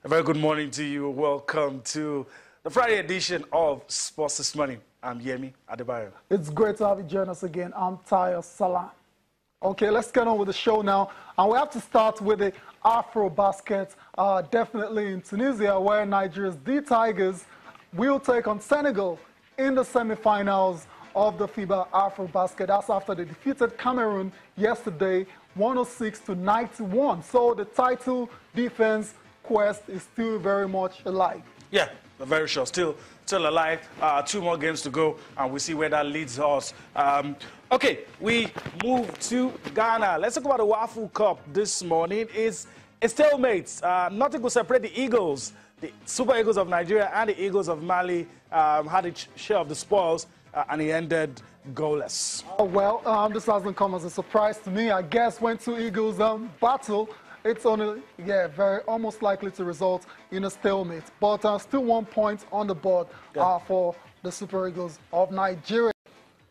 A very good morning to you. Welcome to the Friday edition of Sports This Morning. I'm Yemi Adebayo. It's great to have you join us again. I'm Tayo Salam. Okay, let's get on with the show now. And we have to start with the Afro basket, definitely in Tunisia, where Nigeria's D Tigers will take on Senegal in the semi-finals of the FIBA Afro basket. That's after they defeated Cameroon yesterday, 106-91. So the title defense quest is still very much alive. Yeah, very sure. Still alive. 2 more games to go, and we'll see where that leads us. Okay, we move to Ghana. Let's talk about the Waffle Cup this morning. It's a stalemate. Nothing will separate the Eagles. The Super Eagles of Nigeria and the Eagles of Mali had a share of the spoils, and it ended goalless. This hasn't come as a surprise to me. I guess when two Eagles battle, it's only, very almost likely to result in a stalemate. But still 1 point on the board for the Super Eagles of Nigeria.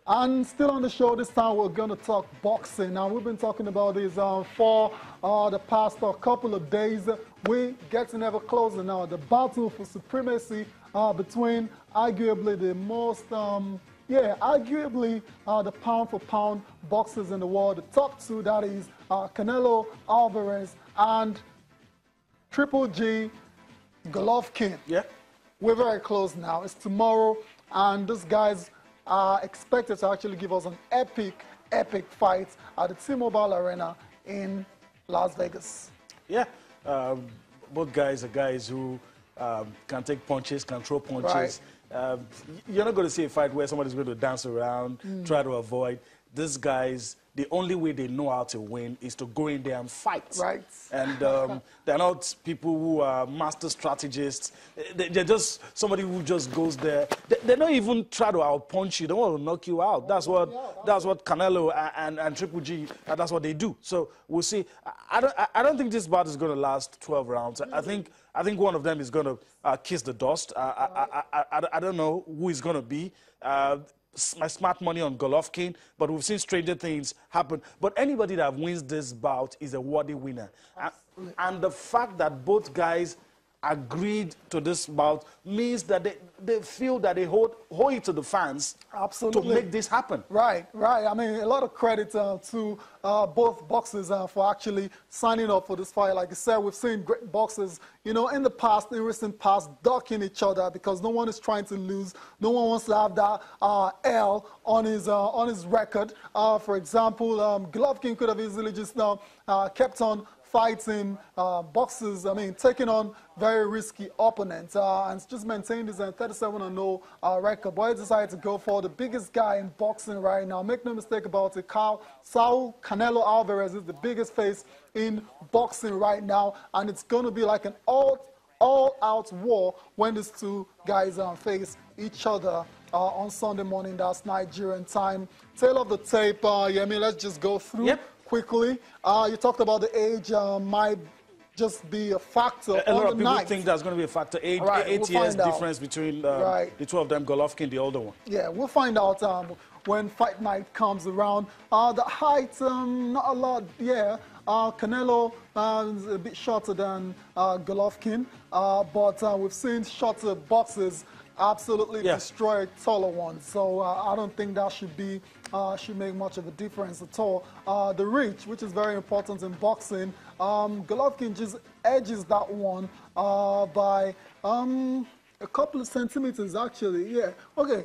And still on the show this time, we're going to talk boxing. Now, we've been talking about this for the past couple of days. We're getting ever closer now. The battle for supremacy between arguably the most, arguably the pound-for-pound boxers in the world. The top two, that is Canelo Alvarez and Triple G Golovkin. Yeah. We're very close now. It's tomorrow, and these guys are expected to actually give us an epic fight at the T-Mobile Arena in Las Vegas. Yeah, both guys are guys who can take punches, can throw punches. Right. You're not going to see a fight where somebody's going to dance around, try to avoid. These guys, the only way they know how to win is to go in there and fight. Right. And they're not people who are master strategists. They're just somebody who just goes there. They don't even try to outpunch you. They want to knock you out. That's what Canelo and Triple G, that's what they do. So we'll see. I don't think this bout is going to last 12 rounds. I think one of them is going to kiss the dust. I don't know who it's going to be. My smart money on Golovkin, but we've seen stranger things happen. But anybody that wins this bout is a worthy winner. And the fact that both guys agreed to this bout means that they feel that they hold it to the fans to make this happen. Right. I mean, a lot of credit to both boxers for actually signing up for this fight. Like I said, we've seen great boxers, in the past, in recent past, ducking each other because no one is trying to lose. No one wants to have that L on his record. For example, Golovkin could have easily just kept on fighting boxers, taking on very risky opponents and just maintained his 37-0 record. But he decided to go for the biggest guy in boxing right now. Make no mistake about it, Canelo Alvarez is the biggest face in boxing right now, and it's going to be like an all-out war when these two guys face each other on Sunday morning. That's Nigerian time. Tail of the tape, Yemi, let's just go through. Yep. Quickly, you talked about the age might just be a factor. A lot of people think that's going to be a factor. 8 years difference between the two of them, Golovkin, the older one. Yeah, we'll find out when fight night comes around. The height, not a lot, Canelo is a bit shorter than Golovkin, but we've seen shorter boxers absolutely destroy taller ones. So I don't think that should make much of a difference at all. The reach, which is very important in boxing, Golovkin just edges that one by a couple of centimeters, actually. Yeah. Okay.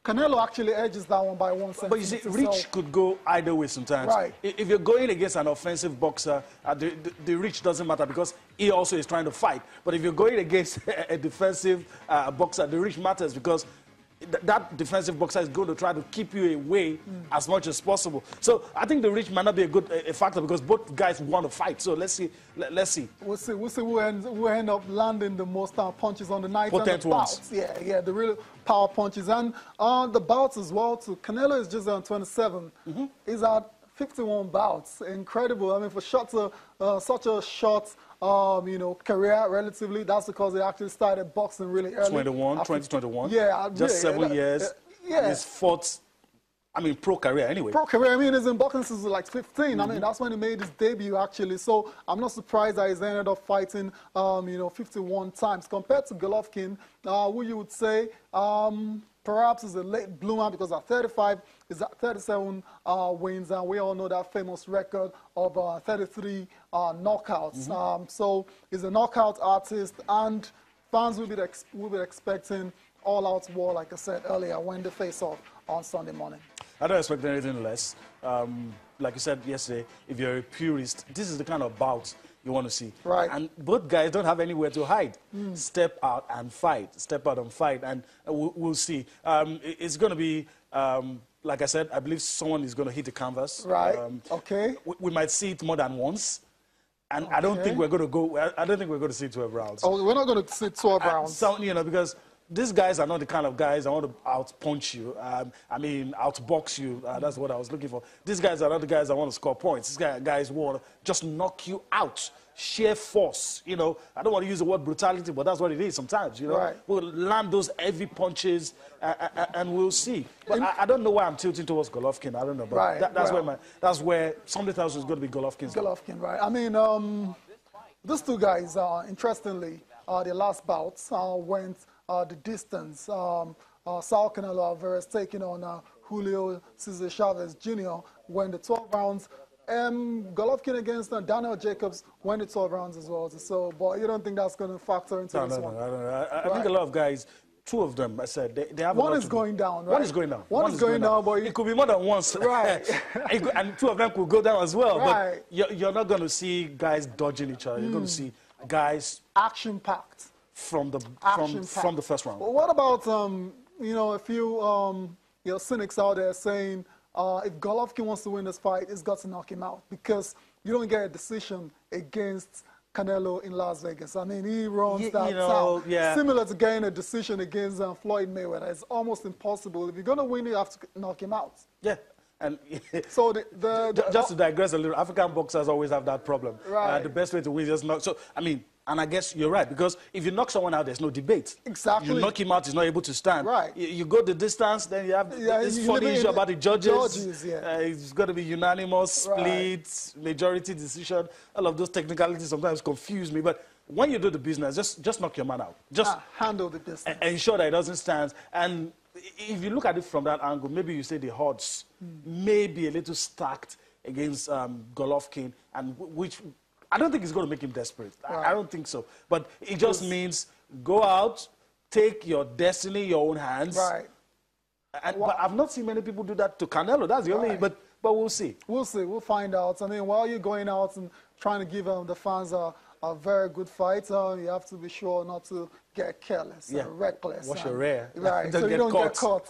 Canelo actually edges that one by 1 centimeter. But you see, reach could go either way sometimes. Right. If you're going against an offensive boxer, the reach doesn't matter because he also is trying to fight. But if you're going against a defensive boxer, the reach matters because that defensive boxer is going to try to keep you away as much as possible. So I think the reach might not be a factor because both guys want to fight. So let's see. We'll see who end up landing the most punches on the night. Potent ones. Yeah, the real power punches. And the bouts as well, too. Canelo is just on 27. He's at 51 bouts. Incredible. I mean, for such a short career relatively, that's because he actually started boxing really early. 2021. Yeah. Just 7 years. Yeah. He's fought I mean, pro career anyway. Pro career, I mean, he's in boxing since like 15. I mean, that's when he made his debut, actually. So I'm not surprised that he's ended up fighting, 51 times. Compared to Golovkin, who you would say perhaps is a late bloomer, because at 35, he's at 37 wins, and we all know that famous record of 33 knockouts. So he's a knockout artist, and fans will be expecting all-out war, like I said earlier, when they face off on Sunday morning. I don't expect anything less. Like you said yesterday, if you're a purist, this is the kind of bout you want to see. Right. And both guys don't have anywhere to hide. Step out and fight. Step out and fight, and we'll see. It's going to be, like I said, I believe someone is going to hit the canvas. Right. Okay. We might see it more than once. And I don't think we're going to go. I don't think we're going to see 12 rounds. Oh, we're not going to see 12 rounds. So, because these guys are not the kind of guys I want to out-punch you. I mean, out-box you. That's what I was looking for. These guys are not the guys I want to score points. These guys want to just knock you out. Sheer force. I don't want to use the word brutality, but that's what it is sometimes. Right. We'll land those heavy punches, and we'll see. But I don't know why I'm tilting towards Golovkin. I don't know. But right. That's where somebody else is going to be Golovkin's. Golovkin, right. I mean, these two guys, interestingly, their last bouts went the distance. Saul Canelo Alvarez taking on Julio Cesar Chavez Jr. went the 12 rounds. Golovkin against Daniel Jacobs went the 12 rounds as well. So, but you don't think that's going to factor into this one? No. I think a lot of guys, two of them, I said, they have one is going down, right? One is going down. One is going down, but it could be more than once. Right. And two of them could go down as well. Right. But you're not going to see guys dodging each other. You're going to see guys action-packed. From the first round. Well, what about a few cynics out there saying if Golovkin wants to win this fight, he's got to knock him out, because you don't get a decision against Canelo in Las Vegas. I mean, he runs that town. Yeah. Similar to getting a decision against Floyd Mayweather. It's almost impossible. If you're going to win, you have to knock him out. Yeah. And so just to digress a little, African boxers always have that problem. Right. The best way to win is just knock. So, I mean, and I guess you're right, because if you knock someone out, there's no debate. Exactly. You knock him out, he's not able to stand. Right. You go the distance, then you have this funny issue about the judges. It's got to be unanimous, split, majority decision. All of those technicalities sometimes confuse me. But when you do the business, just knock your man out. Just handle the distance. Ensure that it doesn't stand. And if you look at it from that angle, maybe you say the odds may be a little stacked against Golovkin, and which I don't think it's going to make him desperate. Right. I don't think so. But it just means go out, take your destiny in your own hands. Right. But I've not seen many people do that to Canelo. That's the only. But we'll see. We'll see. We'll find out. I mean, while you're going out and trying to give the fans a very good fight, you have to be sure not to get careless and reckless. Wash your rear. Right. So you don't get caught.